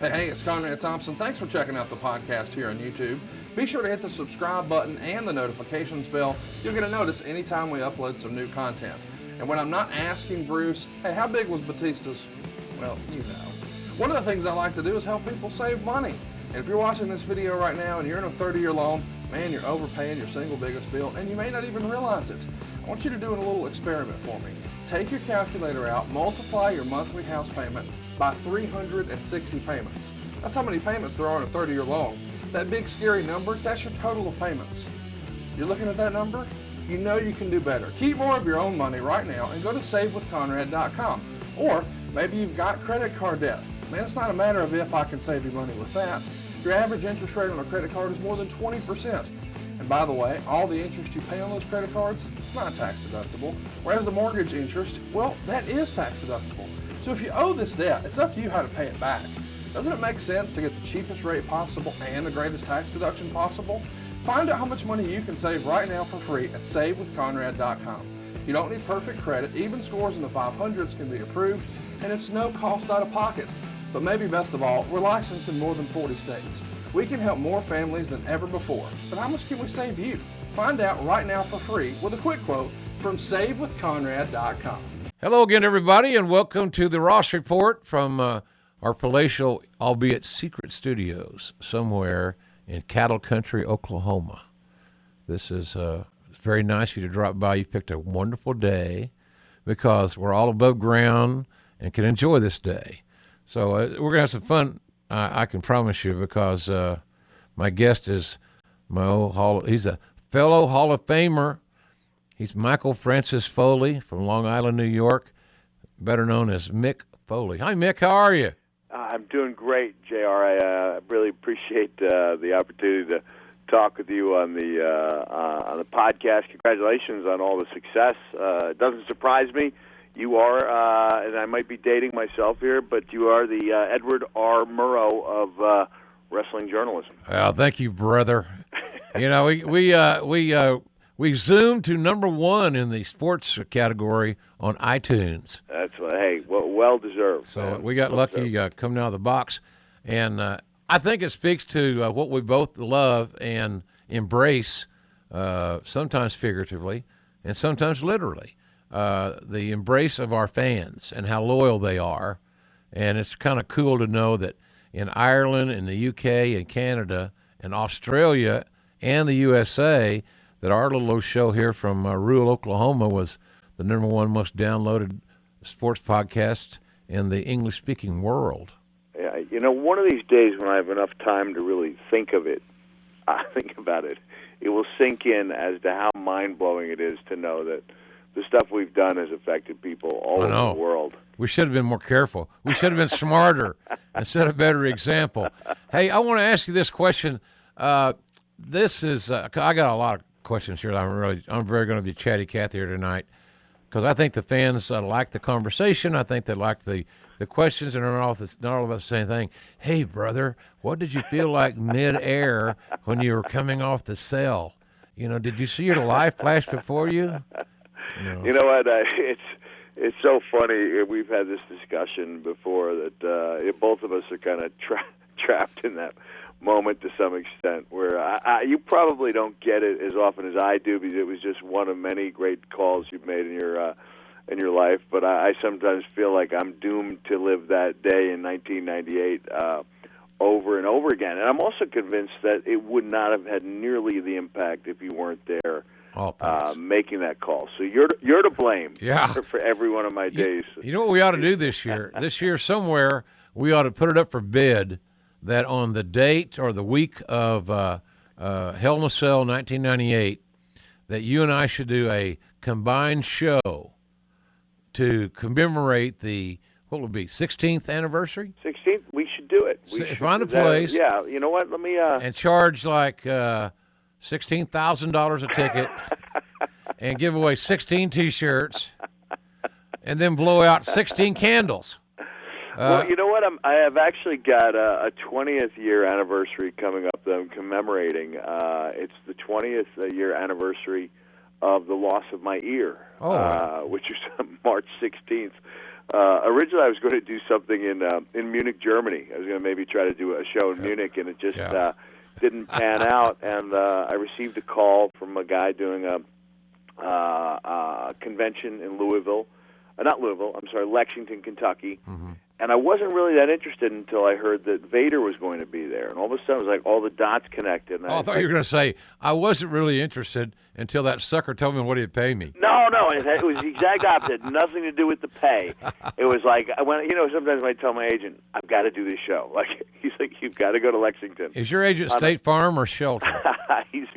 Hey, it's Conrad Thompson. Thanks for checking out the podcast here on YouTube. Be sure to hit the subscribe button and the notifications bell. You'll get a notice anytime we upload some new content. And when I'm not asking Bruce, hey, how big was Batista's? Well, you know. One of the things I like to do is help people save money. And if you're watching this video right now and you're in a 30-year loan, man, you're overpaying your single biggest bill and you may not even realize it. I want you to do a little experiment for me. Take your calculator out, multiply your monthly house payment by 360 payments. That's how many payments there are in a 30-year loan. That big scary number, that's your total of payments. You're looking at that number? You know you can do better. Keep more of your own money right now and go to savewithconrad.com. Or maybe you've got credit card debt. Man, it's not a matter of if I can save you money with that. Your average interest rate on a credit card is more than 20%. And by the way, all the interest you pay on those credit cards, it's not tax deductible. Whereas the mortgage interest, well, that is tax deductible. So if you owe this debt, it's up to you how to pay it back. Doesn't it make sense to get the cheapest rate possible and the greatest tax deduction possible? Find out how much money you can save right now for free at savewithconrad.com. You don't need perfect credit. Even scores in the 500s can be approved, and it's no cost out of pocket. But maybe best of all, we're licensed in more than 40 states. We can help more families than ever before. But how much can we save you? Find out right now for free with a quick quote from savewithconrad.com. Hello again, everybody, and welcome to the Ross Report from our palatial, albeit secret studios somewhere in cattle country, Oklahoma. This is very nice of you to drop by. You picked a wonderful day because we're all above ground and can enjoy this day. So we're going to have some fun, I can promise you, because my guest is he's a fellow Hall of Famer. He's Michael Francis Foley from Long Island, New York, better known as Mick Foley. Hi, Mick. How are you? I'm doing great, JR. I really appreciate the opportunity to talk with you on the podcast. Congratulations on all the success. It doesn't surprise me. You are, and I might be dating myself here, but you are the Edward R. Murrow of wrestling journalism. Well, thank you, brother. You know, we zoomed to #1 in the sports category on iTunes. That's well deserved. So man. we got lucky coming out of the box, and I think it speaks to what we both love and embrace, sometimes figuratively and sometimes literally, the embrace of our fans and how loyal they are. And it's kind of cool to know that in Ireland, in the UK, and Canada, and Australia, and the USA, that our little show here from rural Oklahoma was the #1 most downloaded sports podcast in the English-speaking world. Yeah, you know, one of these days when I have enough time to really think about it, it will sink in as to how mind-blowing it is to know that the stuff we've done has affected people all over the world. We should have been more careful. We should have been smarter and set a better example. Hey, I want to ask you this question. This is I got a lot of questions here. I'm very going to be chatty Cathy here tonight because I think the fans like the conversation. I think they like the questions, and they're not all about the same thing. Hey, brother, what did you feel like mid-air when you were coming off the cell? You know, did you see your life flash before you? No. You know what? It's so funny. We've had this discussion before that both of us are kind of trapped in that moment to some extent, where you probably don't get it as often as I do because it was just one of many great calls you've made in your life. But I sometimes feel like I'm doomed to live that day in 1998 over and over again. And I'm also convinced that it would not have had nearly the impact if you weren't there. Making that call. So you're to blame for every one of my days. You know what we ought to do this year? This year somewhere we ought to put it up for bid that on the date or the week of Hell in a Cell 1998 that you and I should do a combined show to commemorate the, what would be, 16th anniversary? 16th? We should do it. Find a place. Yeah, you know what? Let me... And charge like... $16,000 a ticket and give away 16 T-shirts and then blow out 16 candles. Well, you know what? I have actually got a 20th year anniversary coming up that I'm commemorating. It's the 20th year anniversary of the loss of my ear, which is March 16th Originally, I was going to do something in Munich, Germany. I was going to maybe try to do a show in Munich, and it just didn't pan out. And I received a call from a guy doing a convention in Lexington, Kentucky. Mm-hmm. And I wasn't really that interested until I heard that Vader was going to be there. And all of a sudden, it was like all the dots connected. And I thought you were going to say, I wasn't really interested until that sucker told me what he'd pay me. No, it was the exact opposite. Nothing to do with the pay. It was like, sometimes I tell my agent, I've got to do this show. Like, he's like, you've got to go to Lexington. Is your agent State Farm or Shelter? He's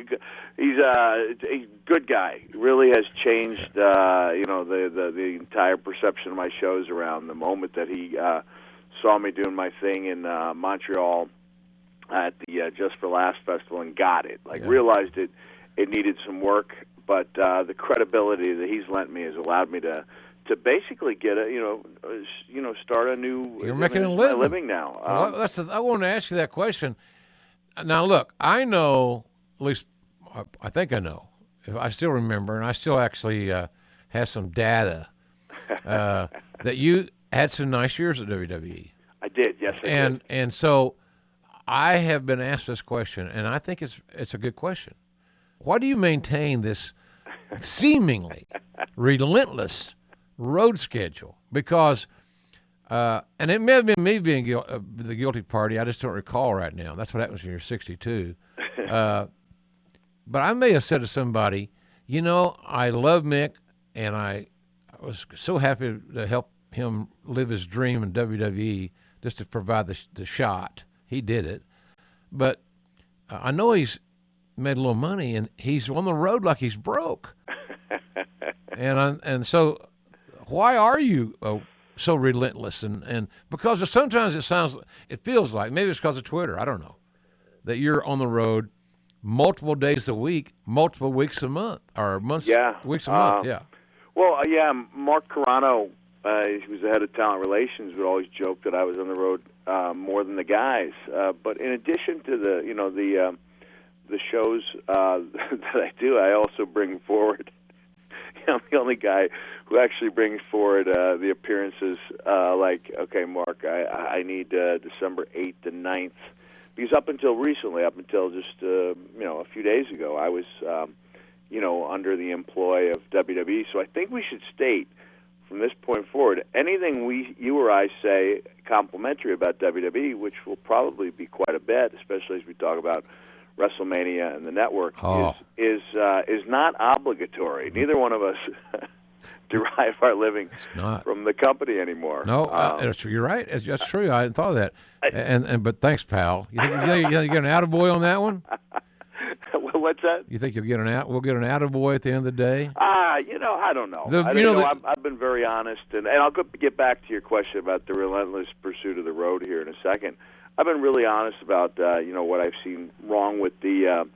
a good guy. Really has changed, the entire perception of my shows around the moment that he saw me doing my thing in Montreal at the Just for Laughs Festival and got it. Realized it needed some work, but the credibility that he's lent me has allowed me to basically get start a new. You're making a living now. I want to ask you that question. Now, look, I know, at least I think I know. If I still remember, and I still actually have some data that you had some nice years at WWE. I did, yes, I did. And so I have been asked this question, and I think it's a good question. Why do you maintain this seemingly relentless road schedule? Because, and it may have been me being the guilty party. I just don't recall right now. That's what happens when you're 62. But I may have said to somebody, I love Mick, and I was so happy to help him live his dream in WWE just to provide the shot. He did it. But I know he's made a little money, and he's on the road like he's broke. and so why are you so relentless? And because sometimes it feels like, maybe it's because of Twitter, I don't know, that you're on the road multiple days a week, multiple weeks a month, or weeks a month, yeah. Well, Mark Carano, he was the head of talent relations, would always joke that I was on the road more than the guys. But in addition to the shows that I do, I also bring forward. I'm the only guy who actually brings forward the appearances. Okay, Mark, I need December 8th and 9th. Because up until just a few days ago, I was, under the employ of WWE. So I think we should state from this point forward, anything you or I say complimentary about WWE, which will probably be quite a bit, especially as we talk about Wrestlemania and the network, is not obligatory. Neither one of us derive our living from the company anymore. No, you're right. That's true. I hadn't thought of that. But thanks, pal. You think you get an attaboy on that one? What's that? You think we'll get an attaboy at the end of the day? I don't know. I've been very honest, and I'll get back to your question about the relentless pursuit of the road here in a second. I've been really honest about what I've seen wrong with the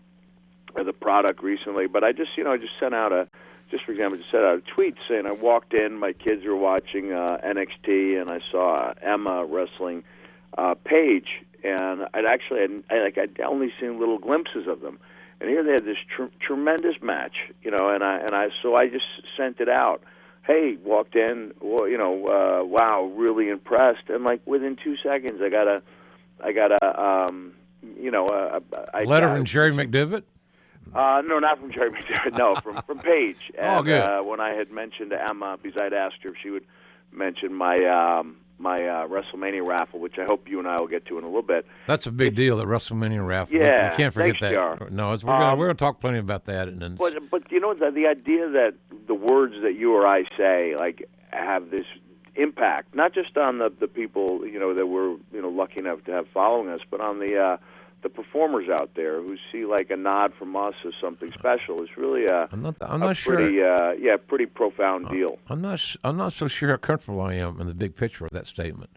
product recently, but I just sent out a tweet saying I walked in, my kids were watching NXT, and I saw Emma wrestling Paige, and I'd only seen little glimpses of them, and here they had this tremendous match, so I just sent it out. Hey, walked in, wow, really impressed, and within 2 seconds, I got a letter from Jerry McDivitt. No, not from Jerry McDivitt. No, from Paige. And, good. When I had mentioned to Emma, because I'd asked her if she would mention my WrestleMania raffle, which I hope you and I will get to in a little bit. That's a big deal, the WrestleMania raffle. Yeah, you can't forget that. JR. No, we're going to talk plenty about that. But the idea that the words that you or I say have this impact, not just on the people that we're lucky enough to have following us, but on the performers out there who see a nod from us as something special is really pretty profound deal. I'm not so sure how comfortable I am in the big picture of that statement.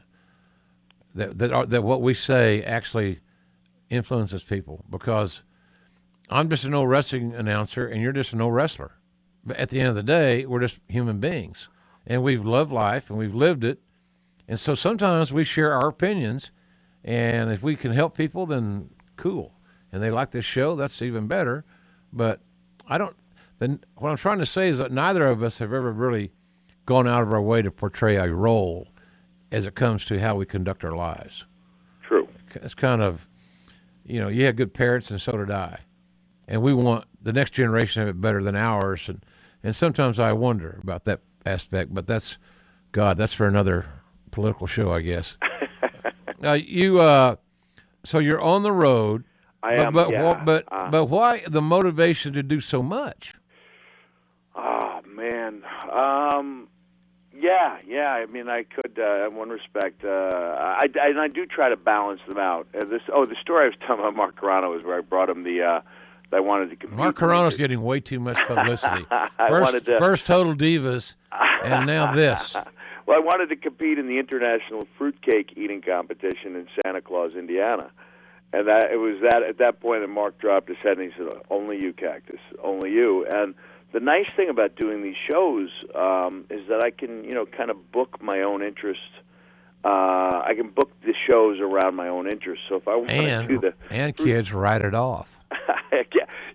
That what we say actually influences people, because I'm just an old wrestling announcer and you're just an old wrestler. But at the end of the day, we're just human beings, and we've loved life and we've lived it, and so sometimes we share our opinions, and if we can help people, then cool. And they like this show, that's even better. But what I'm trying to say is that neither of us have ever really gone out of our way to portray a role as it comes to how we conduct our lives. True. It's kind of, you had good parents, and so did I. And we want the next generation to have it better than ours. And sometimes I wonder about that aspect, but that's for another political show, I guess. So you're on the road. I am. But why the motivation to do so much? Oh man. Yeah. I mean, I could, in one respect, I do try to balance them out. The story I was telling about Mark Carano is where I brought him I wanted to compete. Mark Carano's getting way too much publicity. First Total Divas, and now this. Well, I wanted to compete in the International Fruitcake Eating Competition in Santa Claus, Indiana. And it was at that point that Mark dropped his head and he said, "Only you, Cactus, only you." And the nice thing about doing these shows is that I can, kind of book my own interests. I can book the shows around my own interests. So if I want to do and kids write it off.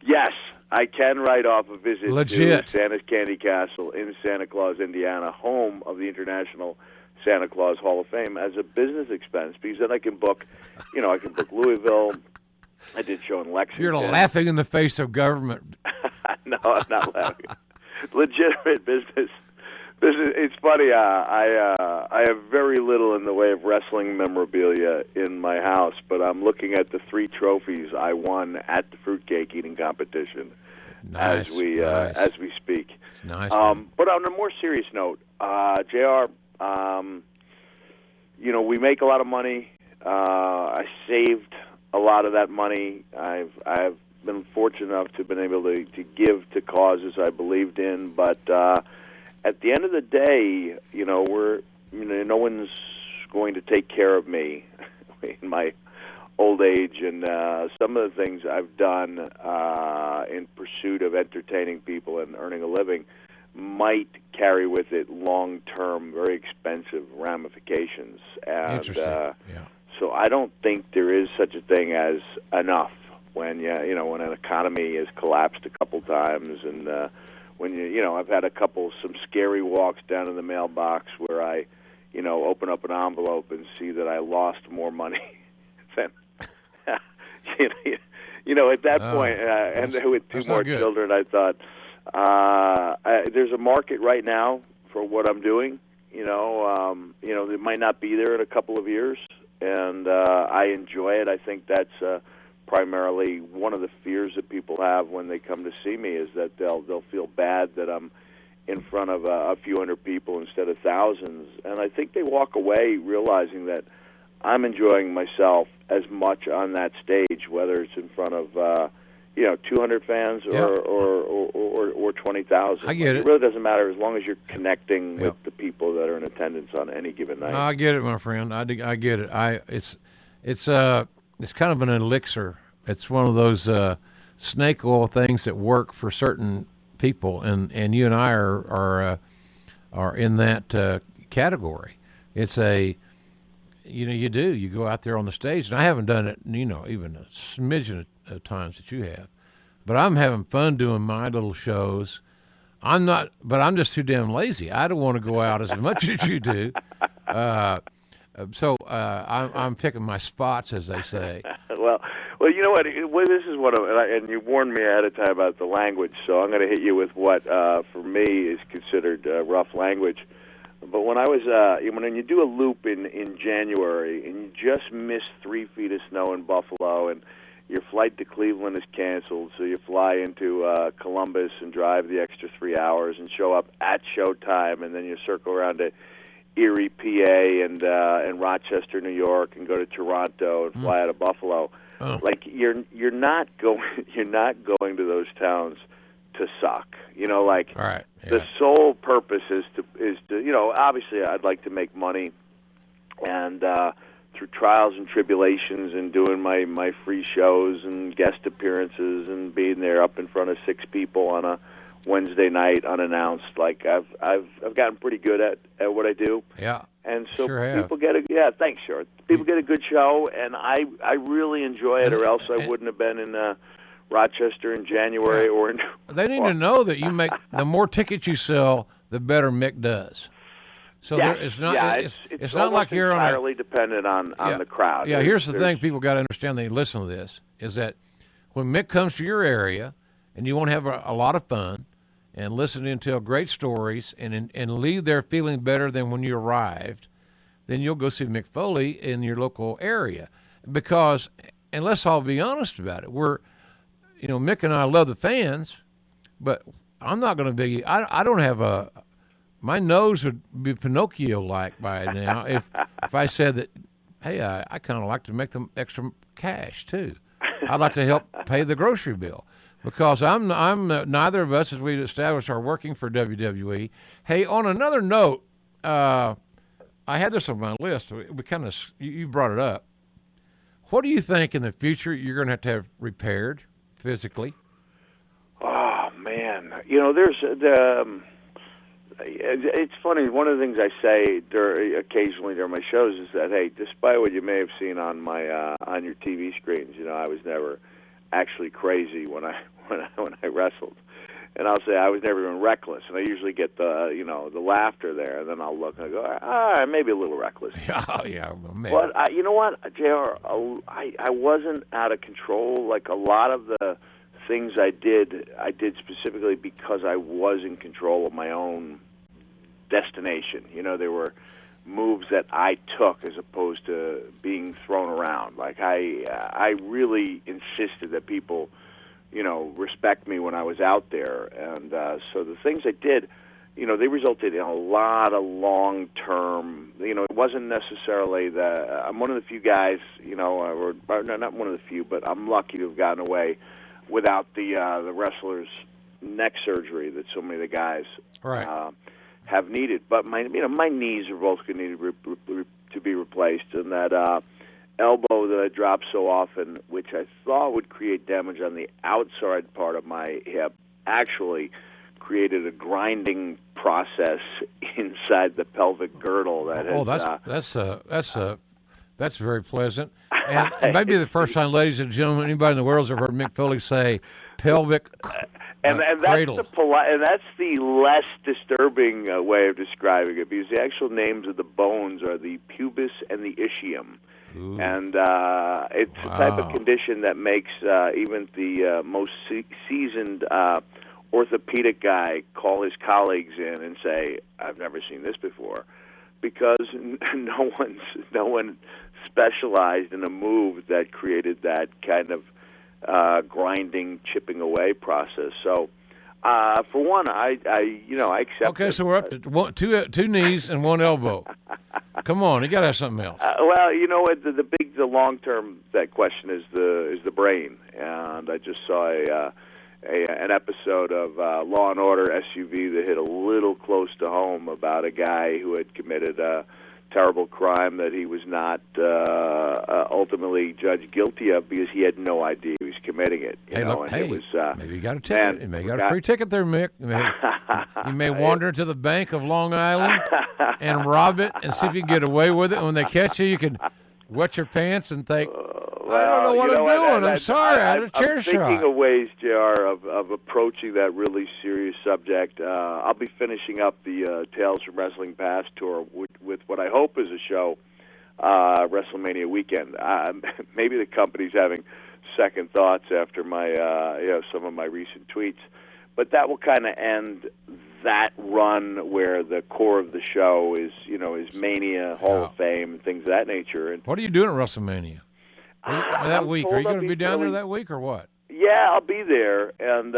Yes, I can write off a visit Legit. to Santa's Candy Castle in Santa Claus, Indiana, home of the International Santa Claus Hall of Fame, as a business expense, because then I can book, I can book Louisville. I did show in Lexington. You're laughing in the face of government. No, I'm not laughing. Legitimate business. It's funny. I have very little in the way of wrestling memorabilia in my house, but I'm looking at the 3 trophies I won at the fruitcake eating competition nice, as we speak. It's nice. But on a more serious note, JR, we make a lot of money. I saved a lot of that money. I've been fortunate enough to have been able to give to causes I believed in, but at the end of the day, no one's going to take care of me in my old age, and some of the things I've done in pursuit of entertaining people and earning a living might carry with it long-term, very expensive ramifications. And Interesting. so I don't think there is such a thing as enough when when an economy has collapsed a couple times, and when I've had some scary walks down in the mailbox where I open up an envelope and see that I lost more money than at that point, and with 2 more children, I thought there's a market right now for what I'm doing. It might not be there in a couple of years, and I enjoy it. I think that's primarily one of the fears that people have when they come to see me, is that they'll feel bad that I'm in front of a few hundred people instead of thousands. And I think they walk away realizing that I'm enjoying myself as much on that stage, whether it's in front of 200 fans or 20,000. I get it. It really doesn't matter as long as you're connecting with the people that are in attendance on any given night. I get it, my friend. I get it. It's kind of an elixir. It's one of those snake oil things that work for certain people, and you and I are in that category. It's you go out there on the stage, and I haven't done it, even a smidgen of times that you have, but I'm having fun doing my little shows. I'm I'm just too damn lazy. I don't want to go out as much as you do. So I'm picking my spots, as they say. Well, you know what? This is what, and you warned me ahead of time about the language, so I'm going to hit you with what, for me, is considered rough language. But when I was, when you do a loop in January and you just miss 3 feet of snow in Buffalo, and your flight to Cleveland is canceled, so you fly into Columbus and drive the extra 3 hours and show up at showtime, and then you circle around to Erie, PA, and Rochester, New York, and go to Toronto and fly out of Buffalo. Oh. Like you're not going to those towns to suck. All right. Yeah. The sole purpose is to obviously I'd like to make money, and through trials and tribulations and doing my free shows and guest appearances and being there up in front of 6 people on a Wednesday night unannounced, like I've gotten pretty good at what I do. Yeah. And so sure people get thanks, Short. People get a good show, and I really enjoy it, or else I wouldn't have been in Rochester in January or in. They need to know that you make the more tickets you sell, the better Mick does. So it's not it's not like you're entirely dependent on the crowd. Yeah, here's the thing people got to understand. They listen to this is that when Mick comes to your area and you want to have a lot of fun and listen and tell great stories and leave there feeling better than when you arrived, then you'll go see Mick Foley in your local area. Because, and let's all be honest about it, Mick and I love the fans, but I'm not going to be. I don't have my nose would be Pinocchio-like by now if I said that, hey, I kind of like to make them extra cash too. I'd like to help pay the grocery bill because I'm neither of us, as we established, are working for WWE. Hey, on another note, I had this on my list. We kind of you brought it up. What do you think in the future you're going to have repaired physically? Oh man, there's it's funny. One of the things I say occasionally during my shows is that, hey, despite what you may have seen on my on your TV screens, I was never actually crazy when I wrestled, and I'll say I was never even reckless. And I usually get the laughter there, and then I'll look and I go, maybe a little reckless. Oh yeah, maybe. But you know what, JR, I wasn't out of control. Like a lot of the things I did specifically because I was in control of my own destination. There were moves that I took as opposed to being thrown around. Like I really insisted that people, respect me when I was out there. And so the things I did, they resulted in a lot of long-term, it wasn't necessarily I'm one of the few guys, or not one of the few, but I'm lucky to have gotten away without the wrestler's neck surgery that so many of the guys have needed. But my knees are both going to be replaced, and that elbow that I dropped so often, which I thought would create damage on the outside part of my hip, actually created a grinding process inside the pelvic girdle. That's very pleasant. And maybe the first time, ladies and gentlemen, anybody in the world has ever heard Mick Foley say pelvic and cradle. That's the less disturbing way of describing it, because the actual names of the bones are the pubis and the ischium. Ooh. And it's the type of condition that makes even the most seasoned orthopedic guy call his colleagues in and say, I've never seen this before. Because no one specialized in a move that created that kind of grinding, chipping away process. So, for one, I accept. Okay, so we're up to two knees and one elbow. Come on, you got to have something else. Well, the long term that question is the brain, and I just saw an episode of Law and Order SUV that hit a little close to home about a guy who had committed a terrible crime that he was not ultimately judged guilty of because he had no idea he was committing it. It was, maybe you got a ticket. You may got a free ticket there, Mick. You may wander to the bank of Long Island and rob it and see if you can get away with it. And when they catch you, you can wet your pants and think, I don't know what I'm doing. I'm sorry. I had a chair shot. I'm thinking of ways, JR, of approaching that really serious subject. I'll be finishing up the Tales from Wrestling Past tour with what I hope is a show, Wrestlemania weekend. Maybe the company's having second thoughts after my some of my recent tweets, but that will kind of end that run where the core of the show is Mania, Hall of Fame, things of that nature. And what are you doing at WrestleMania? That week? Are you going to be down there that week or what? Yeah, I'll be there, and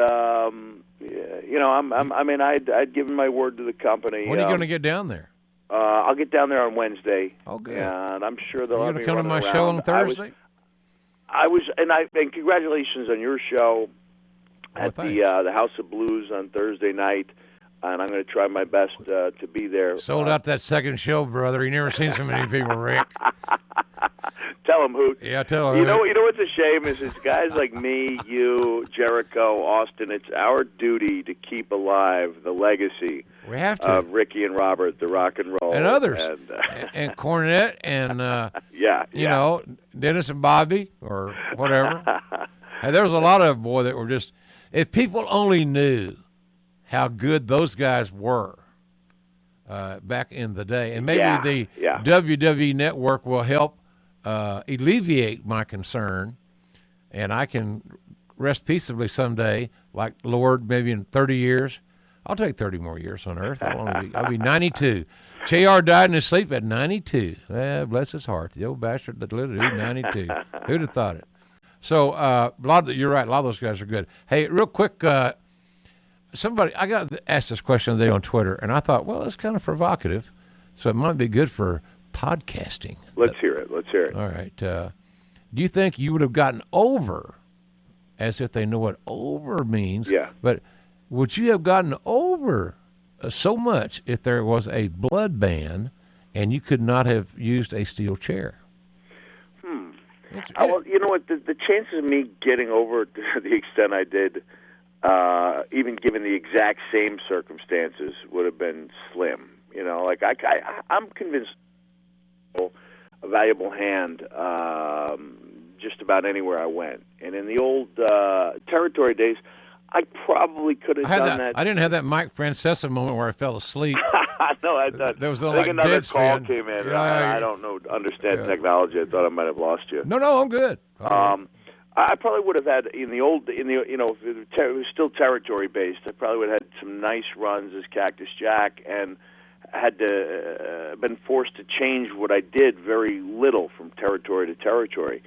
I'd given my word to the company. When are you going to get down there? I'll get down there on Wednesday. Oh, good. And I'm sure they'll have me come to my around. show on Thursday. And congratulations on your show at the House of Blues on Thursday night. And I'm going to try my best to be there. Sold out that second show, brother. You never seen so many people, Rick. Tell him, Hoot. Yeah, tell him. You know what's a shame is guys like me, you, Jericho, Austin. It's our duty to keep alive the legacy. We have to. Of Ricky and Robert, the rock and roll, and others, and Cornette, and you know, Dennis and Bobby, or whatever. And there was a lot of that were just. If people only knew how good those guys were, back in the day. And maybe the yeah. WWE Network will help alleviate my concern, and I can rest peaceably someday, like Lord, maybe in 30 years. I'll take 30 more years on Earth. I'll be 92. JR died in his sleep at 92. Bless his heart. The old bastard that lived to 92. Who'd have thought it? So you're right. A lot of those guys are good. Hey, real quick, I got asked this question today on Twitter, and I thought, well, it's kind of provocative, so it might be good for podcasting. Let's hear it. All right. Do you think you would have gotten over, as if they know what over means? Yeah. But would you have gotten over so much if there was a blood ban and you could not have used a steel chair? Well, you know what? The chances of me getting over to the extent I did, even given the exact same circumstances, would have been slim. You know, like I'm convinced a valuable hand just about anywhere I went. And in the old territory days, I probably could have done that. I didn't have that Mike Francesa moment where I fell asleep. No, I thought there was I think another call spin. came in. I don't understand technology. I thought I might have lost you. No, I'm good. I probably would have had if it was still territory based, I probably would have had some nice runs as Cactus Jack, and had to been forced to change what I did very little from territory to territory.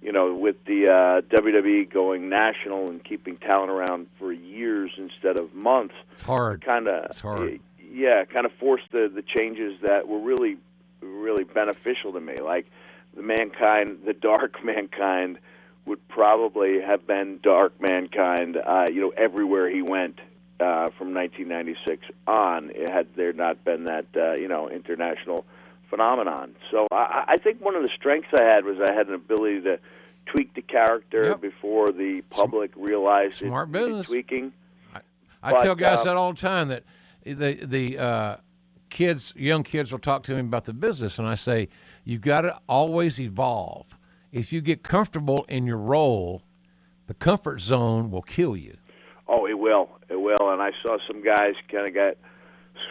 You know, with the WWE going national and keeping talent around for years instead of months. It's hard. It's hard. Yeah, kind of forced the changes that were really, really beneficial to me. Like the Dark Mankind would probably have been Dark Mankind, everywhere he went from 1996 on. Had there not been that, international phenomenon. So I think one of the strengths I had was I had an ability to tweak the character before the public realized Smart business. Tweaking. I tell guys that all the time, that the young kids will talk to me about the business, and I say, you've got to always evolve. If you get comfortable in your role, the comfort zone will kill you. Oh, it will. And I saw some guys kind of got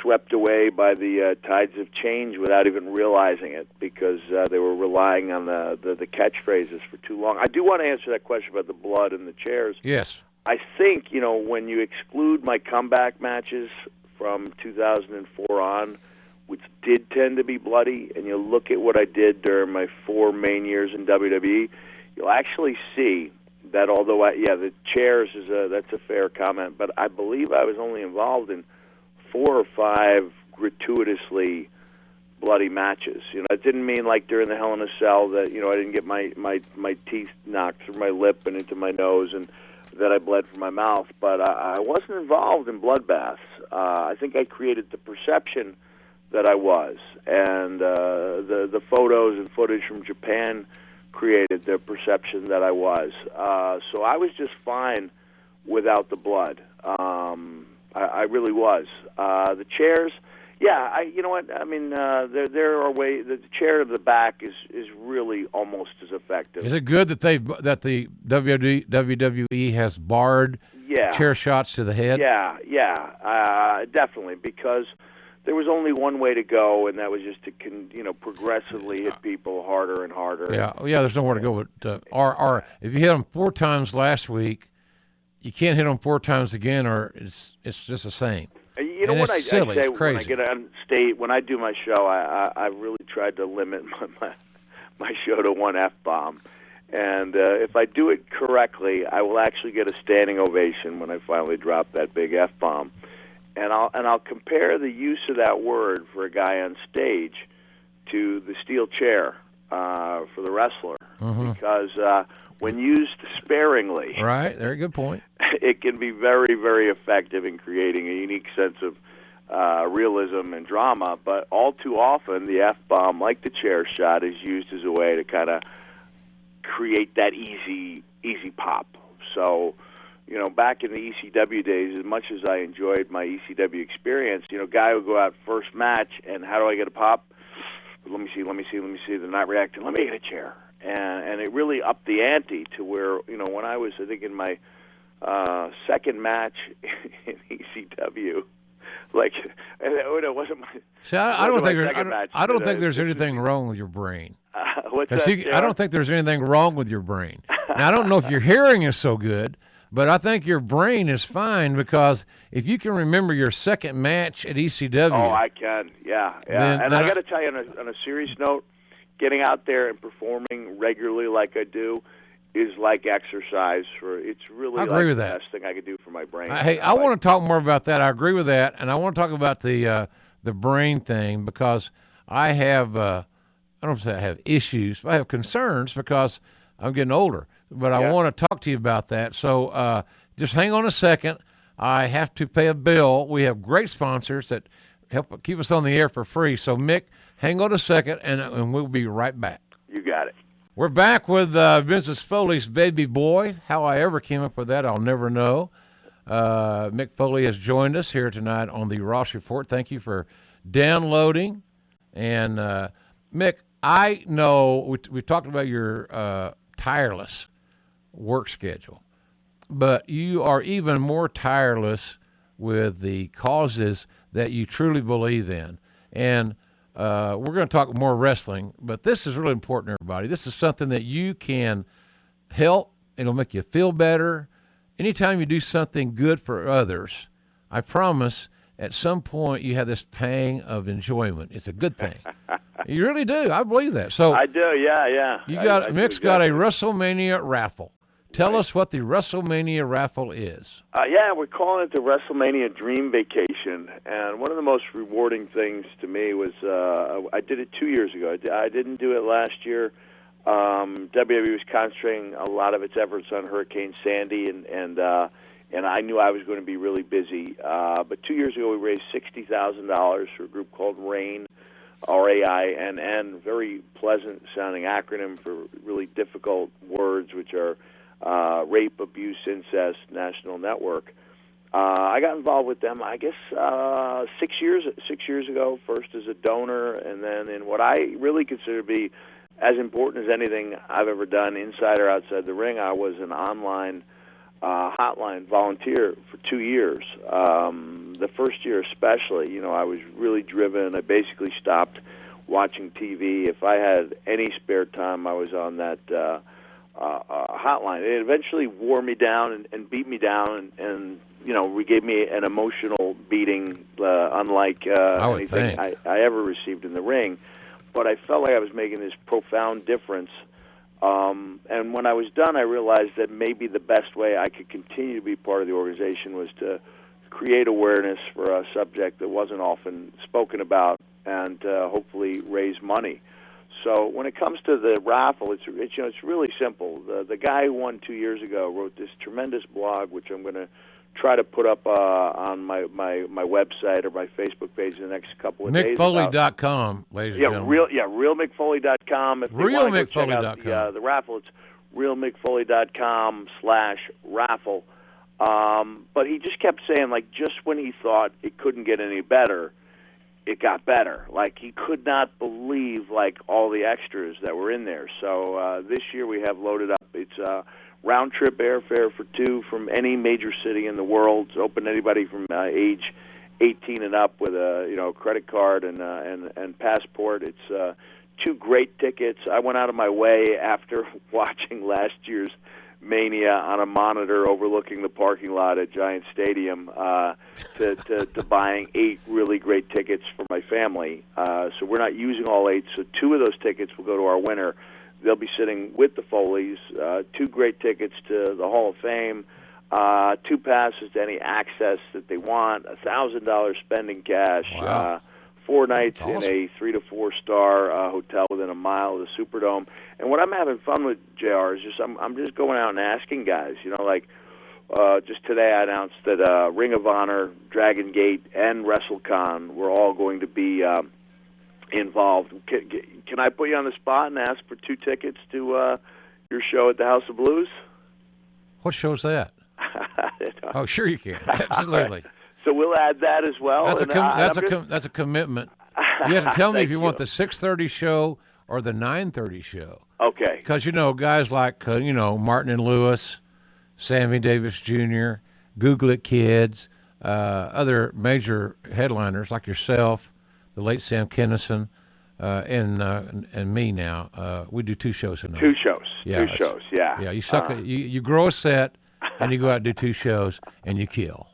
swept away by the tides of change without even realizing it, because they were relying on the catchphrases for too long. I do want to answer that question about the blood and the chairs. Yes. I think, when you exclude my comeback matches from 2004 on, which did tend to be bloody, and you look at what I did during my 4 main years in WWE, you'll actually see that although, the chairs that's a fair comment, but I believe I was only involved in 4 or 5 gratuitously bloody matches. It didn't mean like during the Hell in a Cell that, I didn't get my teeth knocked through my lip and into my nose and that I bled from my mouth, but I wasn't involved in bloodbaths. I think I created the perception that I was, and the photos and footage from Japan created the perception that I was. So I was just fine without the blood. I really was. The chairs, you know what? I mean, there are ways. The chair to the back is really almost as effective. Is it good that the WWE has barred chair shots to the head? Yeah, definitely, because there was only one way to go, and that was just to progressively hit people harder and harder. Yeah. There's nowhere to go. But or if you hit them 4 times last week, you can't hit them 4 times again, or it's just the same. You know what I say when I get on stage, when I do my show, I really tried to limit my show to 1 F-bomb. And if I do it correctly, I will actually get a standing ovation when I finally drop that big F-bomb. And I'll compare the use of that word for a guy on stage to the steel chair for the wrestler, because when used sparingly, right, very good point, it can be very, very effective in creating a unique sense of realism and drama. But all too often, the F-bomb, like the chair shot, is used as a way to kind of create that easy pop. So, back in the ECW days, as much as I enjoyed my ECW experience, guy would go out first match, and how do I get a pop? Let me see. They're not reacting. Let me get a chair. And it really upped the ante to where, when I was, I think, in my second match in ECW, like, it wasn't my. See, I don't think I don't think there's anything wrong with your brain. What's that, I don't think there's anything wrong with your brain. Now, I don't know if your hearing is so good, but I think your brain is fine because if you can remember your second match at ECW. Oh, I can. Yeah. And I got to tell you, on a serious note, getting out there and performing regularly like I do is like exercise. It's really I agree with the that. best thing I could do for my brain. Hey, I want to talk more about that. I agree with that, and I want to talk about the brain thing because I have I don't say I have issues, but I have concerns because I'm getting older. But I want to talk to you about that. So just hang on a second. I have to pay a bill. We have great sponsors that help keep us on the air for free. So Mick, hang on a second, and we'll be right back. You got it. We're back with Mrs. Foley's baby boy. How I ever came up with that, I'll never know. Mick Foley has joined us here tonight on the Ross Report. Thank you for downloading. And Mick, I know we talked about your tireless work schedule, but you are even more tireless with the causes that you truly believe in. And we're going to talk more wrestling, but this is really important, everybody. This is something that you can help. It'll make you feel better. Anytime you do something good for others, I promise at some point you have this pang of enjoyment. It's a good thing. You really do. I believe that. So I do, yeah. Mick's got a WrestleMania raffle. Tell us what the WrestleMania raffle is. We're calling it the WrestleMania Dream Vacation. And one of the most rewarding things to me was I did it 2 years ago. I didn't do it last year. WWE was concentrating a lot of its efforts on Hurricane Sandy, and I knew I was going to be really busy. But 2 years ago, we raised $60,000 for a group called RAINN, RAINN, very pleasant-sounding acronym for really difficult words, which are Rape, Abuse, Incest National Network. I got involved with them, I guess, 6 years ago, first as a donor, and then in what I really consider to be as important as anything I've ever done inside or outside the ring. I was an online hotline volunteer for 2 years. The first year especially, I was really driven. I basically stopped watching TV. If I had any spare time, I was on that hotline. It eventually wore me down and beat me down and gave me an emotional beating unlike anything I ever received in the ring. But I felt like I was making this profound difference. And when I was done, I realized that maybe the best way I could continue to be part of the organization was to create awareness for a subject that wasn't often spoken about and hopefully raise money. So when it comes to the raffle, it's really simple. The guy who won 2 years ago wrote this tremendous blog, which I'm going to try to put up on my website or my Facebook page in the next couple of days. MickFoley.com, ladies and gentlemen. RealMickFoley.com. If they want to check out the raffle, it's RealMickFoley.com/raffle. But he just kept saying, just when he thought it couldn't get any better, it got better. He could not believe, all the extras that were in there. So this year we have loaded up. It's round-trip airfare for two from any major city in the world. It's open to anybody from age 18 and up with a credit card and passport. It's two great tickets. I went out of my way after watching last year's Mania on a monitor overlooking the parking lot at Giant Stadium to buying 8 really great tickets for my family. So we're not using all 8, so 2 of those tickets will go to our winner. They'll be sitting with the Foleys, 2 great tickets to the Hall of Fame, 2 passes to any access that they want, $1,000 spending cash, wow. 4 nights in a 3 to 4 star hotel within a mile of the Superdome. And what I'm having fun with, JR, is I'm just going out and asking guys. Just today I announced that Ring of Honor, Dragon Gate, and WrestleCon were all going to be involved. Can I put you on the spot and ask for 2 tickets to your show at the House of Blues? What show's that? Oh, sure you can. Absolutely. So we'll add that as well. That's a commitment. You have to tell me if you want the 6:30 show or the 9:30 show. Okay. Because guys like Martin and Lewis, Sammy Davis Jr., Google It Kids, other major headliners like yourself, the late Sam Kinison, and me now. We do 2 shows a night. 2 shows. Yeah, 2 shows. Yeah. Yeah. You grow a set, and you go out and do 2 shows, and you kill.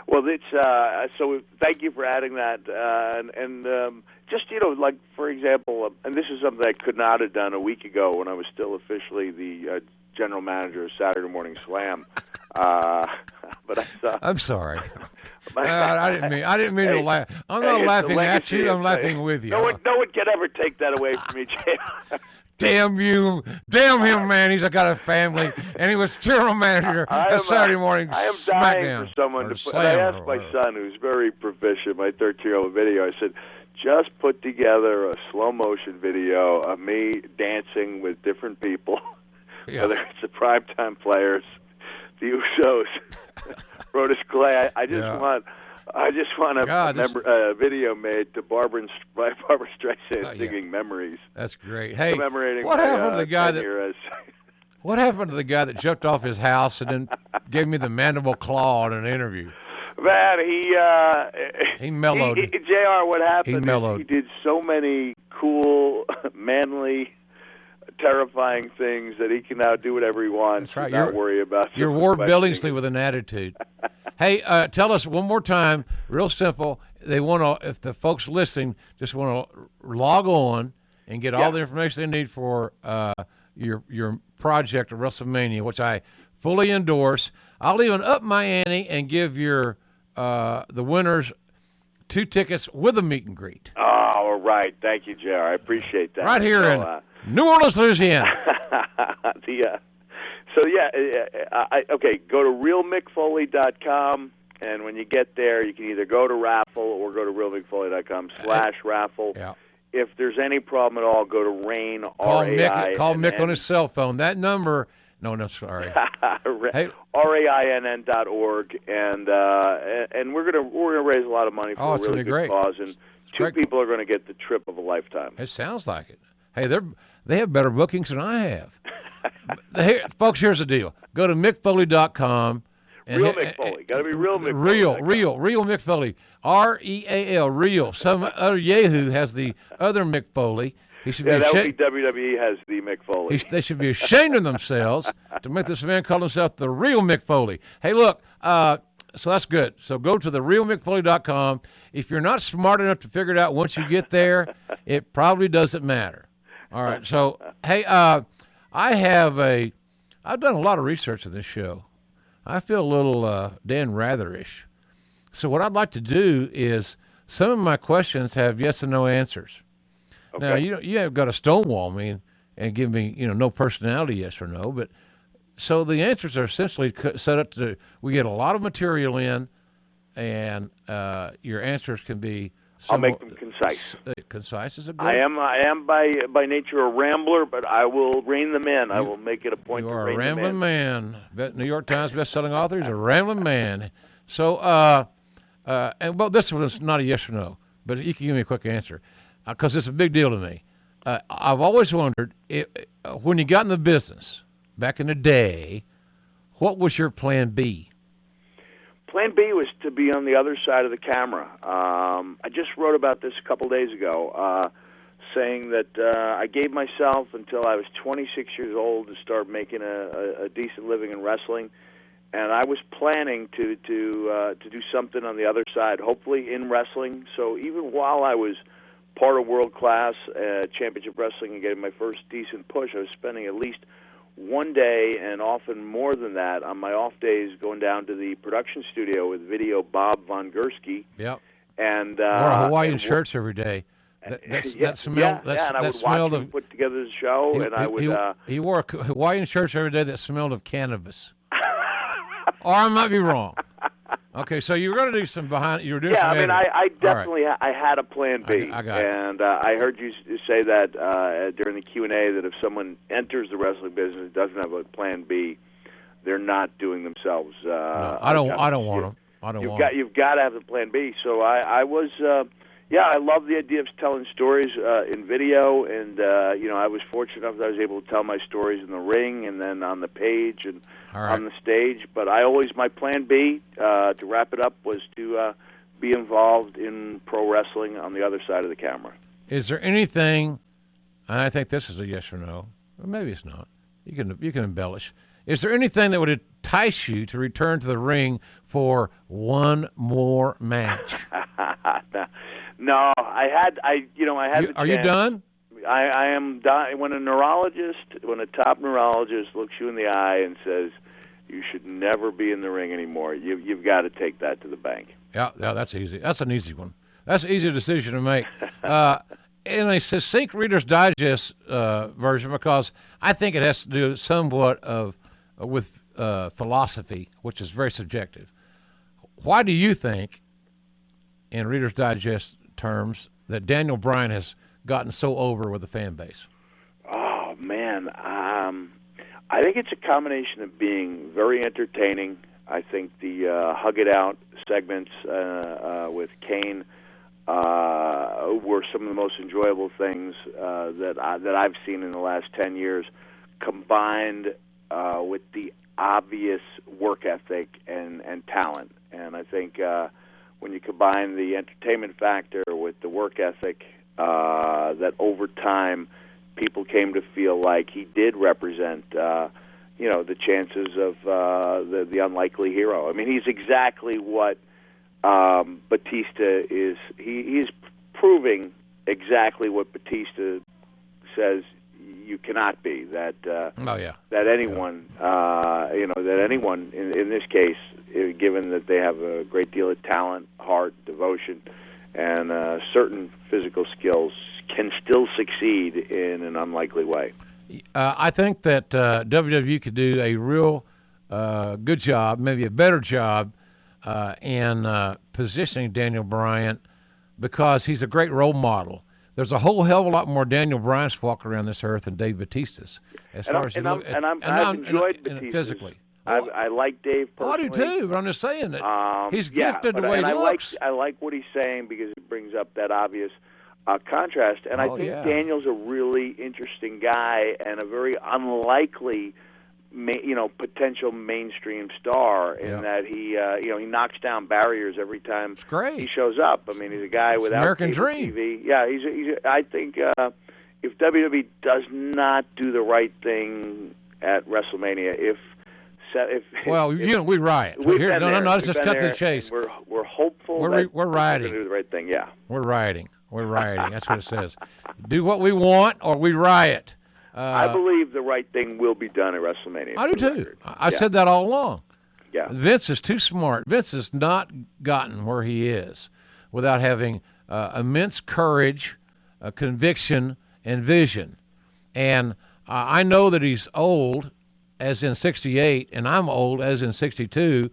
Well, it's so thank you for adding that, and just like for example, and this is something I could not have done a week ago when I was still officially the general manager of Saturday Morning Slam. But I saw. I'm sorry. I didn't mean to laugh. I'm not laughing at you. I'm laughing with you. No one can ever take that away from me, Jay. Damn you. Damn him, man. He's got a family, and he was general manager of Saturday Morning I am SmackDown. dying for someone to put. I asked my son, who's very proficient, my 13-year-old video, I said, just put together a slow-motion video of me dancing with different people, whether it's the primetime players, the Usos, Brodus Clay. I just want a video made to Barbara Streisand singing "Memories." That's great. Hey, commemorating what happened to the guy What happened to the guy that jumped off his house and then gave me the mandible claw in an interview? Man, he mellowed. JR, what happened? He mellowed. He did so many cool, manly, terrifying things that he can now do whatever he wants. That's right. Not worry about. You're Ward Billingsley with an attitude. Hey, tell us one more time, real simple. They want to, if the folks listening just want to log on and get all the information they need for your project of Wrestlemania, which I fully endorse. I'll even up my ante and give your the winners 2 tickets with a meet and greet. Oh, all right. Thank you, JR. I appreciate that. Right here in New Orleans, Louisiana. Okay, go to realmickfoley.com, and when you get there, you can either go to raffle or go to realmickfoley.com/raffle. Yeah. If there's any problem at all, go to RAIN. Call Mick on his cell phone. That number. No, sorry. Hey. RAINN.org, and we're gonna raise a lot of money for a really good cause, and 2 people are going to get the trip of a lifetime. It sounds like it. Hey, they have better bookings than I have. Hey, folks, here's the deal. Go to mickfoley.com. Real Mick Foley. Got to be real Mick Foley. Real Mick Foley. REAL, real. Some other Yahoo has the other Mick Foley. He should that would be WWE has the Mick Foley. They should be ashamed of themselves to make this man call himself the real Mick Foley. Hey, look, so that's good. So go to therealmickfoley.com. If you're not smart enough to figure it out once you get there, it probably doesn't matter. All right. So, hey, I've done a lot of research on this show. I feel a little Dan Rather-ish. So what I'd like to do is some of my questions have yes and no answers. Okay. Now, you have got to stonewall me and give me, no personality, yes or no. But so the answers are essentially set up to, we get a lot of material in, and your answers can be I'll make them concise. Concise is a good. I am by nature a rambler, but I will rein them in. I will make it a point to rein them in. You are a rambling man. New York Times best-selling author. He's a rambling man. So, this one is not a yes or no, but you can give me a quick answer because it's a big deal to me. I've always wondered when you got in the business back in the day, what was your plan B? Plan B was to be on the other side of the camera. I just wrote about this a couple days ago, saying that I gave myself until I was 26 years old to start making a decent living in wrestling, and I was planning to do something on the other side, hopefully in wrestling. So even while I was part of World Class Championship Wrestling and getting my first decent push, I was spending at least one day, and often more than that, on my off days, going down to the production studio with Video Bob Von Gursky. Yep. And wore Hawaiian shirts every day. That smell. And I would watch him put together the show, and I would. He wore Hawaiian shirts every day that smelled of cannabis. Or I might be wrong. Okay, so you were going to do some behind. You were doing some. I mean, I definitely I had a plan B, I got it. And I heard you say that during the Q&A that if someone enters the wrestling business and doesn't have a plan B, they're not doing themselves. No, I don't want them. I don't want them. You've got to have the plan B. So I was, Yeah, I love the idea of telling stories in video, and I was fortunate enough that I was able to tell my stories in the ring and then on the page and on the stage. But my plan B, to wrap it up, was to be involved in pro wrestling on the other side of the camera. Is there anything? I think this is a yes or no, or maybe it's not. You can embellish. Is there anything that would entice you to return to the ring for one more match? No, I had the chance. Are you done? I am done. When a top neurologist looks you in the eye and says you should never be in the ring anymore, you've got to take that to the bank. Yeah, that's easy. That's an easy one. That's an easy decision to make. In a succinct Reader's Digest version, because I think it has to do somewhat with philosophy, which is very subjective. Why do you think, in Reader's Digest terms, that Daniel Bryan has gotten so over with the fan base? Oh, man. I think it's a combination of being very entertaining. I think the Hug It Out segments with Kane were some of the most enjoyable things that I've seen in the last 10 years, combined with the obvious work ethic and talent. And I think when you combine the entertainment factor with the work ethic, that over time people came to feel like he did represent, the chances of the unlikely hero. I mean, he's exactly what Batista is. He's proving exactly what Batista says you cannot be. That anyone, that anyone in this case, given that they have a great deal of talent, heart, devotion, and certain physical skills, can still succeed in an unlikely way. I think that WWE could do a real good job, maybe a better job, in positioning Daniel Bryan, because he's a great role model. There's a whole hell of a lot more Daniel Bryans walking around this earth than Dave Batista's. I've enjoyed Batista physically. I like Dave personally. I do too, but I'm just saying that he's gifted the way he looks. I like what he's saying because it brings up that obvious contrast. And I think Daniel's a really interesting guy and a very unlikely, potential mainstream star in that he knocks down barriers every time he shows up. I mean, he's a guy without American cable dream. TV. Yeah, I think if WWE does not do the right thing at WrestleMania, we riot. Let's just cut to the chase. We're hopeful. We're rioting. We're going to do the right thing. Yeah, we're rioting. We're rioting. That's what it says. Do what we want, or we riot. I believe the right thing will be done at WrestleMania. I do too. I said that all along. Yeah. Vince is too smart. Vince has not gotten where he is without having immense courage, conviction, and vision. And I know that he's old, as in 68, and I'm old, as in 62.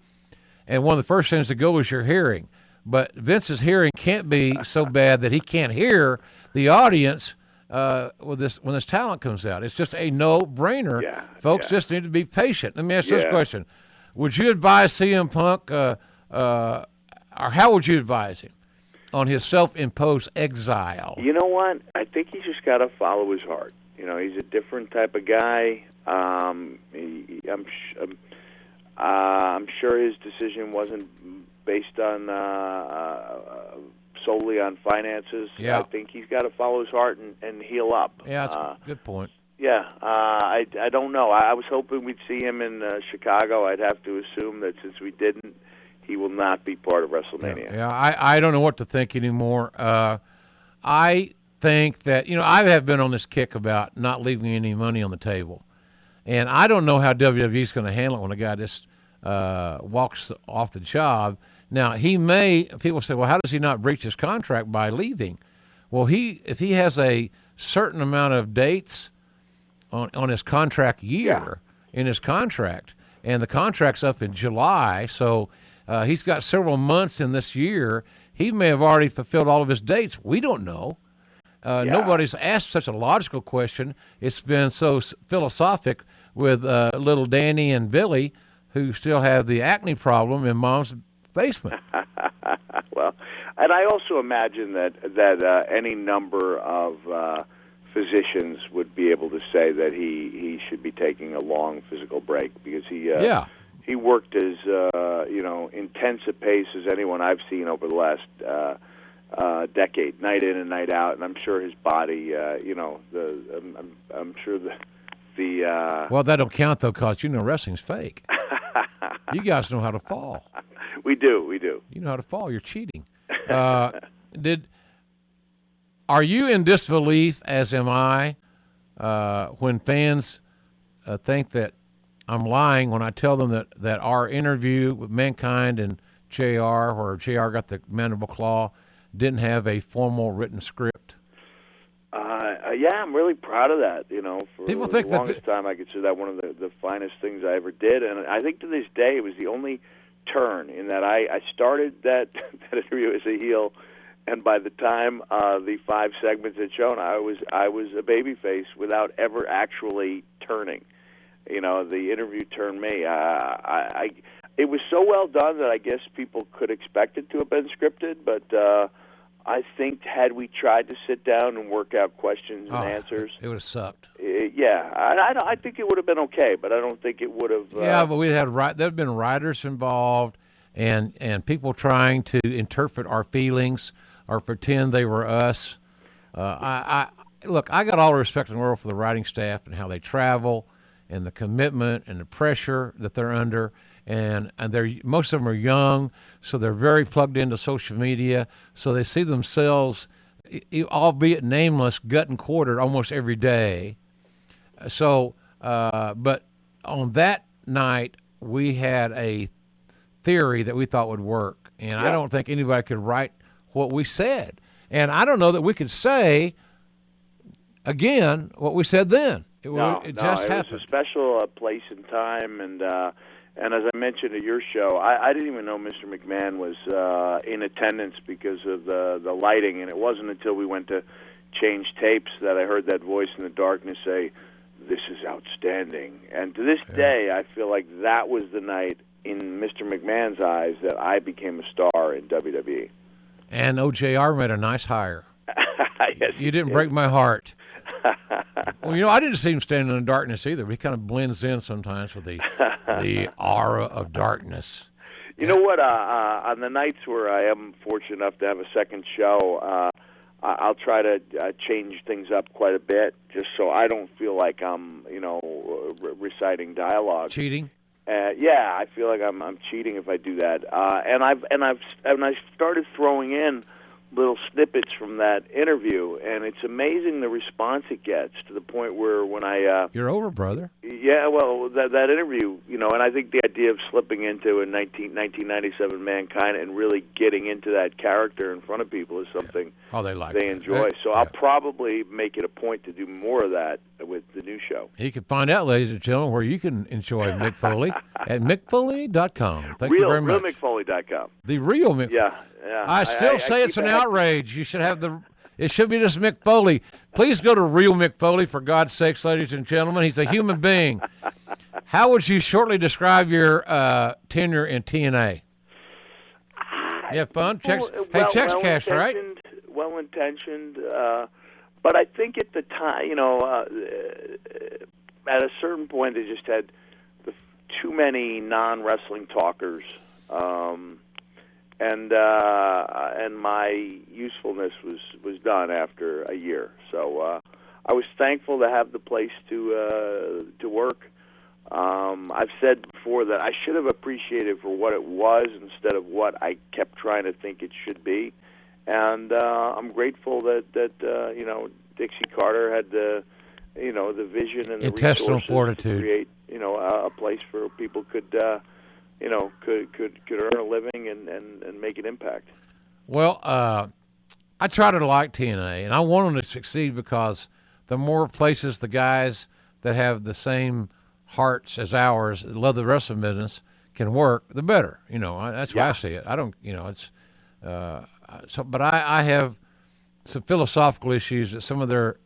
And one of the first things to go is your hearing. But Vince's hearing can't be so bad that he can't hear the audience when this talent comes out. It's just a no-brainer. Folks just need to be patient. Let me ask this question. Would you advise CM Punk, or how would you advise him on his self-imposed exile? You know what? I think he's just got to follow his heart. He's a different type of guy. I'm sure his decision wasn't based on solely on finances. Yeah. I think he's got to follow his heart and heal up. Yeah, that's a good point. Yeah, I don't know. I was hoping we'd see him in Chicago. I'd have to assume that since we didn't, he will not be part of WrestleMania. Yeah, I don't know what to think anymore. I think that, I have been on this kick about not leaving any money on the table. And I don't know how WWE's going to handle it when a guy just walks off the job. Now, people say, well, how does he not breach his contract by leaving? Well, if he has a certain amount of dates on his contract year in his contract, and the contract's up in July, so he's got several months in this year, he may have already fulfilled all of his dates. We don't know. Nobody's asked such a logical question. It's been so philosophic with little Danny and Billy, who still have the acne problem in Mom's basement. Well, And I also imagine that any number of physicians would be able to say that he should be taking a long physical break, because he worked as intense a pace as anyone I've seen over the last decade, night in and night out. And I'm sure his body, I'm sure the well, that don't count though, because wrestling's fake. You guys know how to fall. We do. You know how to fall. You're cheating. Are you in disbelief, as am I, when fans think that I'm lying when I tell them that our interview with Mankind and JR, where JR got the mandible claw, didn't have a formal written script? Yeah, I'm really proud of that. For People the think longest time, I consider that one of the finest things I ever did. And I think to this day, it was the only turn in that I started that interview as a heel, and by the time the 5 segments had shown, I was a babyface without ever actually turning. The interview turned me. It was so well done that I guess people could expect it to have been scripted, but I think had we tried to sit down and work out questions and answers, it would have sucked. I think it would have been okay, but I don't think it would have. But we had there'd been writers involved, and people trying to interpret our feelings or pretend they were us. Look, I got all the respect in the world for the writing staff and how they travel, and the commitment and the pressure that they're under. And most of them are young, so they're very plugged into social media. So they see themselves, albeit nameless, gut and quartered almost every day. So, but on that night, we had a theory that we thought would work. And I don't think anybody could write what we said. And I don't know that we could say, again, what we said then. It just happened. It was a special place and time, and as I mentioned at your show, I didn't even know Mr. McMahon was in attendance because of the lighting, and it wasn't until we went to change tapes that I heard that voice in the darkness say, "This is outstanding." And to this day, I feel like that was the night in Mr. McMahon's eyes that I became a star in WWE. And OJR made a nice hire. Yes, you didn't break my heart. Well, I didn't see him standing in the darkness either. He kind of blends in sometimes with the aura of darkness. You know what? On the nights where I am fortunate enough to have a second show, I'll try to change things up quite a bit, just so I don't feel like I'm, reciting dialogue. Cheating. I feel like I'm cheating if I do that. And I've started throwing in little snippets from that interview, and it's amazing the response it gets, to the point where when I you're over, brother. Yeah, well, that interview, and I think the idea of slipping into a 1997 Mankind and really getting into that character in front of people is something they enjoy. So I'll probably make it a point to do more of that with the new show. You can find out, ladies and gentlemen, where you can enjoy Mick Foley at mickfoley.com. Thank you very much. RealMickFoley.com. The real Mick. Yeah. I still say it's an outrage. You should have it should be just Mick Foley. Please go to Real Mick Foley, for God's sakes, ladies and gentlemen. He's a human being. How would you shortly describe your tenure in TNA? You have fun? Checks cashed, right? Well-intentioned, but I think at the time, at a certain point, they just had too many non-wrestling talkers. And my usefulness was done after a year. So I was thankful to have the place to work. I've said before that I should have appreciated it for what it was instead of what I kept trying to think it should be. And I'm grateful that Dixie Carter had the vision and the intestinal resources fortitude to create a place where people could earn a living and make an impact. Well, I try to like TNA, and I want them to succeed, because the more places the guys that have the same hearts as ours, that love the wrestling business, can work, the better. That's why I see it. I don't, it's but I have some philosophical issues that some of their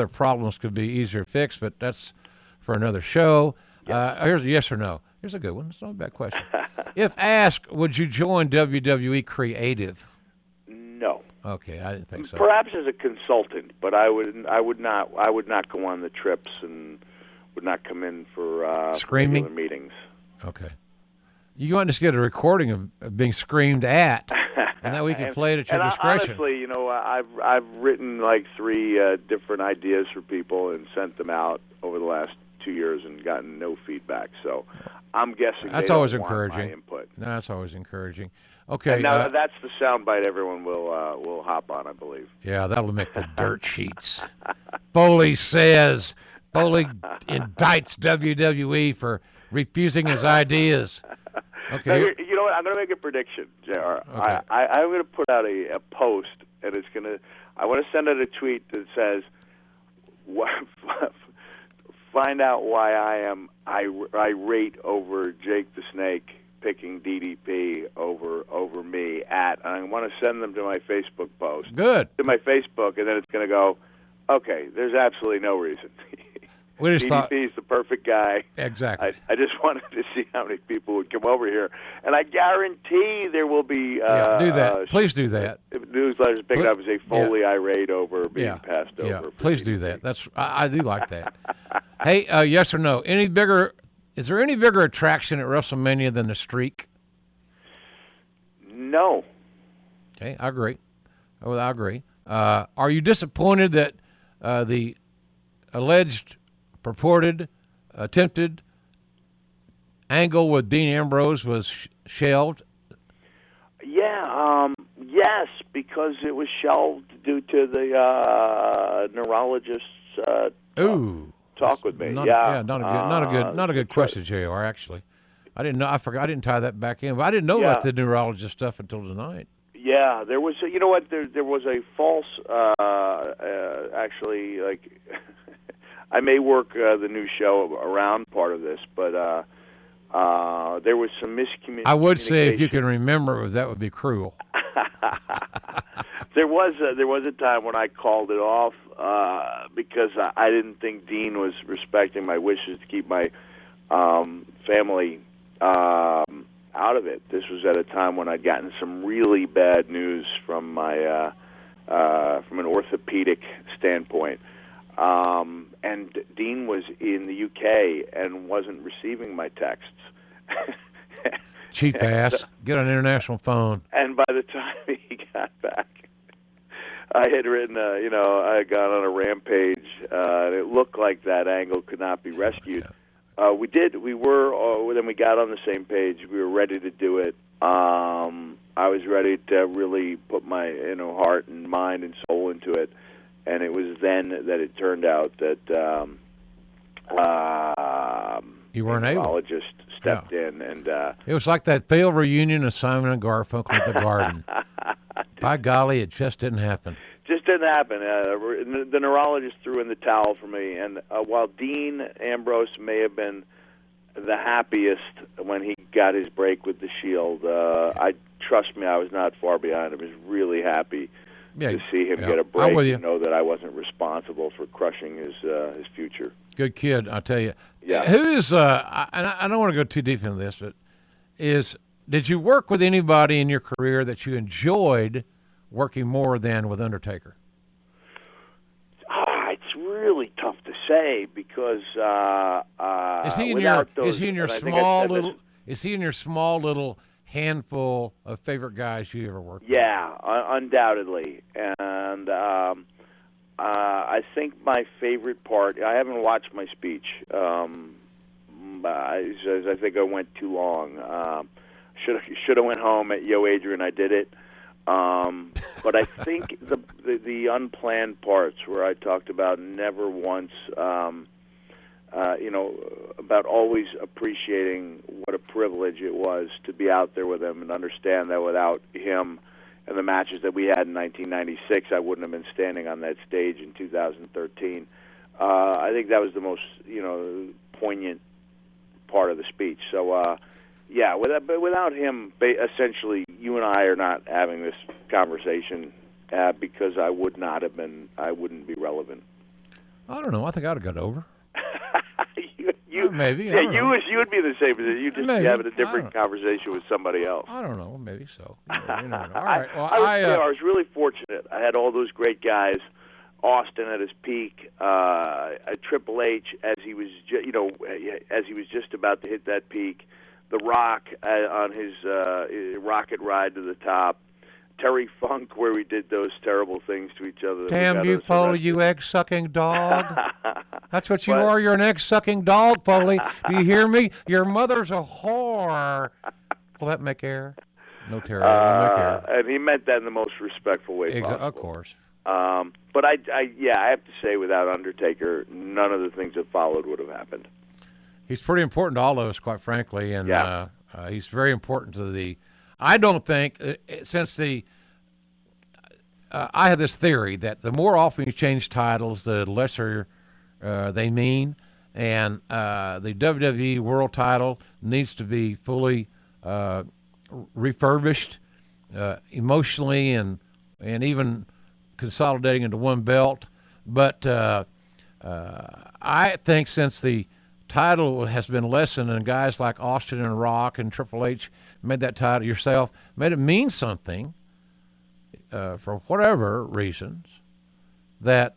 problems could be easier fixed, but that's for another show. Here's a yes or no. Here's a good one. It's not a bad question. If asked, would you join WWE Creative? Okay, I didn't think so. Perhaps as a consultant, but I would not go on the trips and would not come in for Screaming? regular meetings. Okay. You want to just get a recording of being screamed at, and then we can play it at your discretion. Honestly, you know, I've written like 3 different ideas for people and sent them out over the last 2 years and gotten no feedback. So I'm guessing that's they always don't want encouraging. my input. No, that's always encouraging. Okay. And now that's the soundbite everyone will hop on, I believe. Yeah, that'll make the dirt sheets. Foley indicts WWE for refusing his ideas. Okay. Now, you know what? I'm going to make a prediction, JR. Okay. I'm going to put out a post, and I want to send out a tweet that says, find out why I rate over Jake the Snake picking DDP over me and I want to send them to my Facebook post. Good. To my Facebook, and then it's going to go, okay, there's absolutely no reason. We just thought DDP's the perfect guy. Exactly. I just wanted to see how many people would come over here, and I guarantee there will be. Do that. Please do that. Newsletters pick it up as a Foley irate over being passed over. Yeah, please do that. I do like that. Hey, yes or no? Is there any bigger attraction at WrestleMania than the streak? No. Okay, I agree. Well, I agree. Are you disappointed that the alleged, purported, attempted angle with Dean Ambrose was shelved? Yeah, yes, because it was shelved due to the neurologist's talk with me. Not a good question, JR. Actually, I didn't know. I forgot. I didn't tie that back in. But I didn't know about the neurologist stuff until tonight. Yeah, there was. You know what? There was a false. Actually, like I may work the new show around part of this, but there was some miscommunication. I would say if you can remember, that would be cruel. There was a time when I called it off because I didn't think Dean was respecting my wishes to keep my family out of it. This was at a time when I'd gotten some really bad news from my from an orthopedic standpoint. And Dean was in the UK and wasn't receiving my texts. Cheap ass. Get on an international phone. And by the time he got back, I had written, I had gone on a rampage, and it looked like that angle could not be rescued. We did. We were. Then we got on the same page. We were ready to do it. I was ready to really put my heart and mind and soul into it. And it was then that it turned out that you weren't able. The neurologist stepped in, and it was like that failed reunion of Simon and Garfunkel at the Garden. By golly, it just didn't happen. Just didn't happen. The neurologist threw in the towel for me, and while Dean Ambrose may have been the happiest when he got his break with the Shield, trust me, I was not far behind. I was really happy to see him get a break and know that I wasn't responsible for crushing his future. Good kid, I tell you. Yeah. Who is? And I don't want to go too deep into this, but did you work with anybody in your career that you enjoyed working more than with Undertaker? It's really tough to say because is he in your small little handful of favorite guys you ever worked with? Yeah, undoubtedly. And I think my favorite part, I haven't watched my speech. I think I went too long. Should have went home at Yo Adrian. I did it. But I think the unplanned parts where I talked about never once, about always appreciating what a privilege it was to be out there with him and understand that without him and the matches that we had in 1996, I wouldn't have been standing on that stage in 2013. I think that was the most, poignant part of the speech. So, without him, essentially, you and I are not having this conversation because I wouldn't be relevant. I don't know. I think I'd have got over. maybe. Yeah, you would be in the same position. You'd just be having a different conversation with somebody else. I don't know. Maybe so. You know. All right. Well, I was really fortunate. I had all those great guys. Austin at his peak, Triple H as he was, as he was just about to hit that peak. The Rock on his rocket ride to the top. Terry Funk, where we did those terrible things to each other. Damn you, Foley, you egg-sucking dog. That's what you are. You're an egg-sucking dog, Foley. Do you hear me? Your mother's a whore. Will that make air? No, Terry. Make air. And he meant that in the most respectful way possible. Of course. But I have to say, without Undertaker, none of the things that followed would have happened. He's pretty important to all of us, quite frankly, and he's very important to the. I don't think since the. I have this theory that the more often you change titles, the lesser they mean, and the WWE World Title needs to be fully refurbished emotionally and even consolidating into one belt. But I think since the title has been lessened and guys like Austin and Rock and Triple H made that title yourself, made it mean something for whatever reasons, that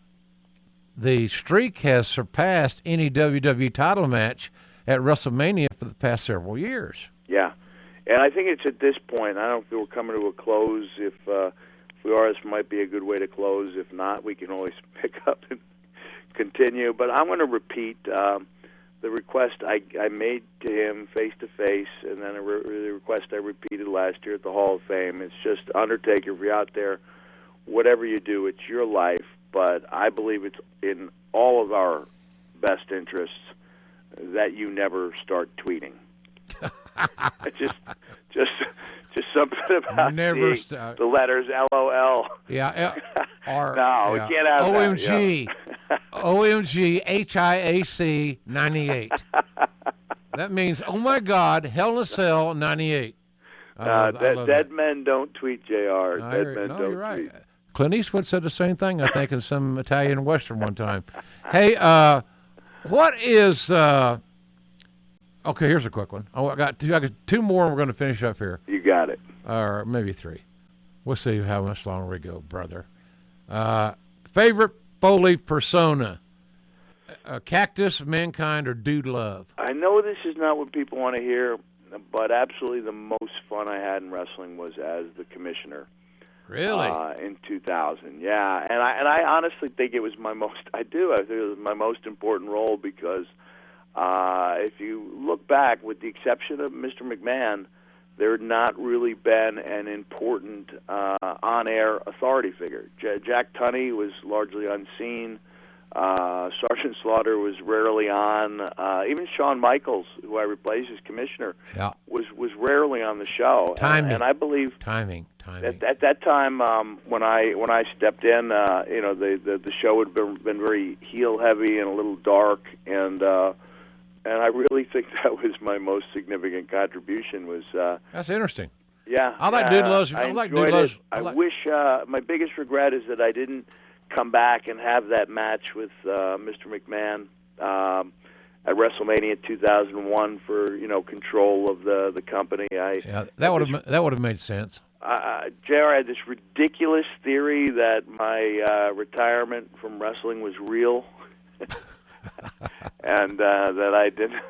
the streak has surpassed any WWE title match at WrestleMania for the past several years. Yeah, and I think it's at this point, I don't know if we're coming to a close. If we are, this might be a good way to close. If not, we can always pick up and continue. But I'm going to repeat the request I made to him face-to-face, and then the request I repeated last year at the Hall of Fame. It's just, Undertaker, if you're out there, whatever you do, it's your life. But I believe it's in all of our best interests that you never start tweeting. just something about the letters LOL. Yeah. We can't have OMG. that. Yeah. OMG HIAC 98. That means, oh my God, Hell in a Cell 98. Dead men don't tweet, JR. Dead men don't you're right. tweet. Clint Eastwood said the same thing, I think, in some Italian Western one time. Hey, what is... okay, here's a quick one. I got two more, and we're going to finish up here. You got it. Or maybe three. We'll see how much longer we go, brother. Favorite Foley persona? Cactus, Mankind, or Dude Love? I know this is not what people want to hear, but absolutely the most fun I had in wrestling was as the commissioner. Really? In 2000, yeah. And I honestly think it was my most. I think it was my most important role because if you look back, with the exception of Mr. McMahon, there had not really been an important on-air authority figure. Jack Tunney was largely unseen. Sergeant Slaughter was rarely on. Even Shawn Michaels, who I replaced as commissioner, was rarely on the show. Timing. And I believe timing. At that time, when I stepped in, the show had been very heel heavy and a little dark, and I really think that was my most significant contribution. That's interesting. Yeah, I like Dude Loves. I wish my biggest regret is that I didn't come back and have that match with Mr. McMahon at WrestleMania 2001 for control of the company. That would have made sense. JR, I had this ridiculous theory that my retirement from wrestling was real, and that I didn't.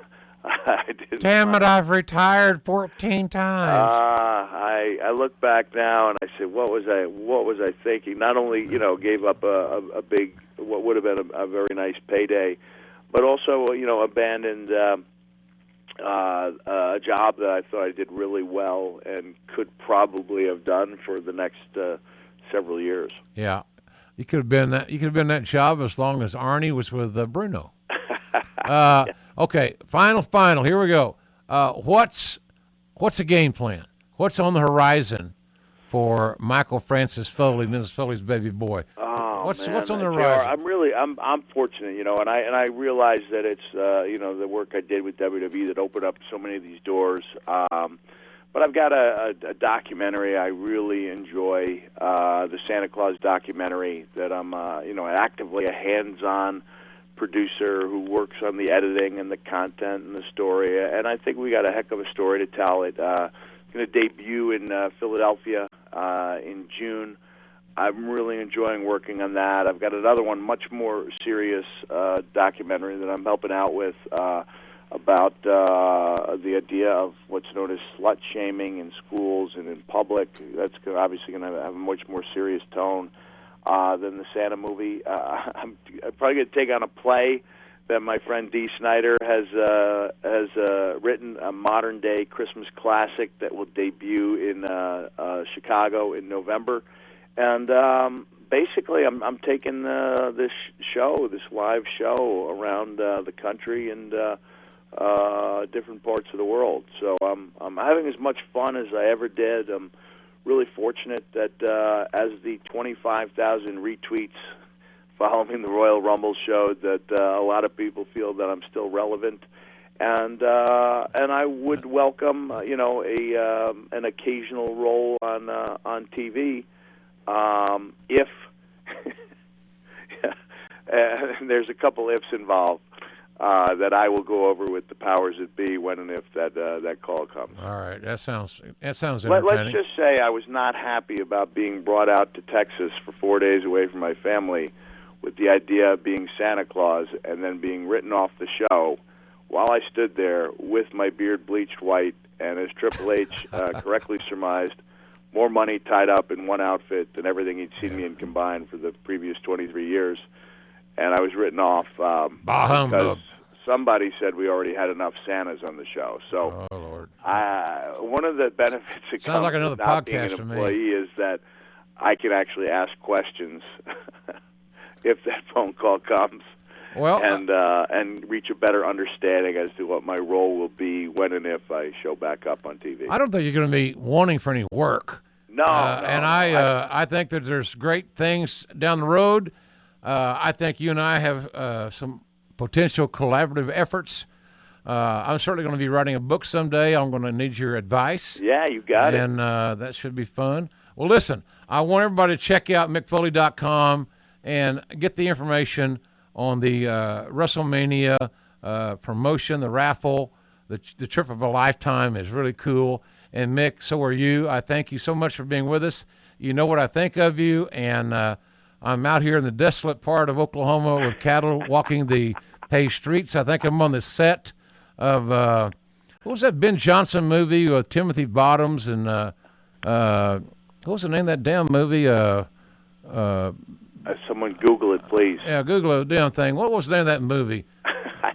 Damn it! I've retired 14 times. I look back now and I said, what was I thinking? Not only gave up a big, what would have been a very nice payday, but also abandoned a job that I thought I did really well and could probably have done for the next several years. Yeah, you could have been that. You could have been that job as long as Arnie was with Bruno. Yeah. Okay, final. Here we go. What's the game plan? What's on the horizon for Michael Francis Foley, Mrs. Foley's baby boy? What's on the horizon? I'm fortunate, and I realize that it's the work I did with WWE that opened up so many of these doors. But I've got a documentary I really enjoy, the Santa Claus documentary that I'm actively a hands-on producer who works on the editing and the content and the story. And I think we got a heck of a story to tell. It's going to debut in Philadelphia in June. I'm really enjoying working on that. I've got another one, much more serious documentary that I'm helping out with about the idea of what's known as slut shaming in schools and in public. That's obviously going to have a much more serious tone than the Santa movie. I'm probably going to take on a play that my friend Dee Snider has written, a modern-day Christmas classic that will debut in Chicago in November. And basically, I'm taking this live show around the country and different parts of the world. So I'm having as much fun as I ever did. I'm really fortunate that as the 25,000 retweets following the Royal Rumble showed, that a lot of people feel that I'm still relevant. And I would welcome an occasional role on TV. If there's a couple ifs involved that I will go over with the powers that be when and if that call comes. All right, that sounds entertaining. Let's just say I was not happy about being brought out to Texas for 4 days away from my family with the idea of being Santa Claus and then being written off the show while I stood there with my beard bleached white and, as Triple H correctly surmised, more money tied up in one outfit than everything he'd seen me in combined for the previous 23 years. And I was written off because somebody said we already had enough Santas on the show. So, oh, Lord. One of the benefits that sounds like another not being podcast an employee is that I can actually ask questions if that phone call comes. Well, and reach a better understanding as to what my role will be when and if I show back up on TV. I don't think you're going to be wanting for any work. No, I think that there's great things down the road. I think you and I have some potential collaborative efforts. I'm certainly going to be writing a book someday. I'm going to need your advice. Yeah, you got it. And that should be fun. Well, listen, I want everybody to check out MickFoley.com and get the information on the Wrestlemania promotion, the raffle. The trip of a lifetime is really cool. And, Mick, so are you. I thank you so much for being with us. You know what I think of you, and I'm out here in the desolate part of Oklahoma with cattle walking the paved streets. I think I'm on the set of, what was that Ben Johnson movie with Timothy Bottoms and, what was the name of that damn movie? Someone Google it, please. Yeah, Google the damn thing. What was the name of that movie?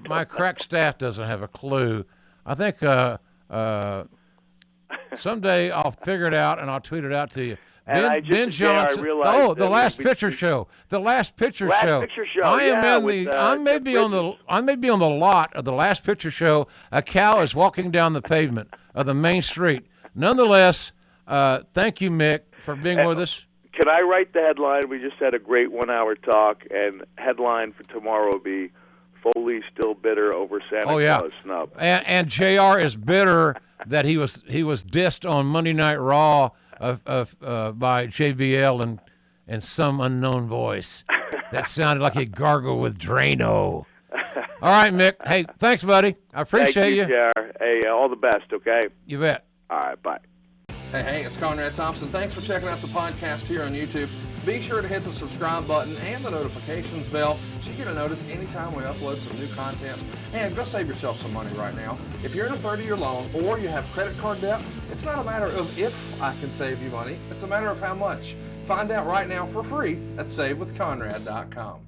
My crack staff doesn't have a clue. I think someday I'll figure it out and I'll tweet it out to you. Ben Johnson. The Last Picture Show. The Last Picture Show. I am I may be on the lot of the Last Picture Show. A cow is walking down the pavement of the main street. Nonetheless, thank you, Mick, for being with us. Can I write the headline? We just had a great 1 hour talk, and headline for tomorrow will be Foley still bitter over Santa Claus snub. And JR is bitter that he was dissed on Monday Night Raw by JBL and some unknown voice that sounded like he gargled with Drano. All right, Mick. Hey, thanks, buddy. I appreciate you. Thank you, JR. Hey, all the best, okay? You bet. All right, bye. Hey, it's Conrad Thompson. Thanks for checking out the podcast here on YouTube. Be sure to hit the subscribe button and the notifications bell so you get a notice anytime we upload some new content. And go save yourself some money right now. If you're in a 30-year loan or you have credit card debt, it's not a matter of if I can save you money. It's a matter of how much. Find out right now for free at SaveWithConrad.com.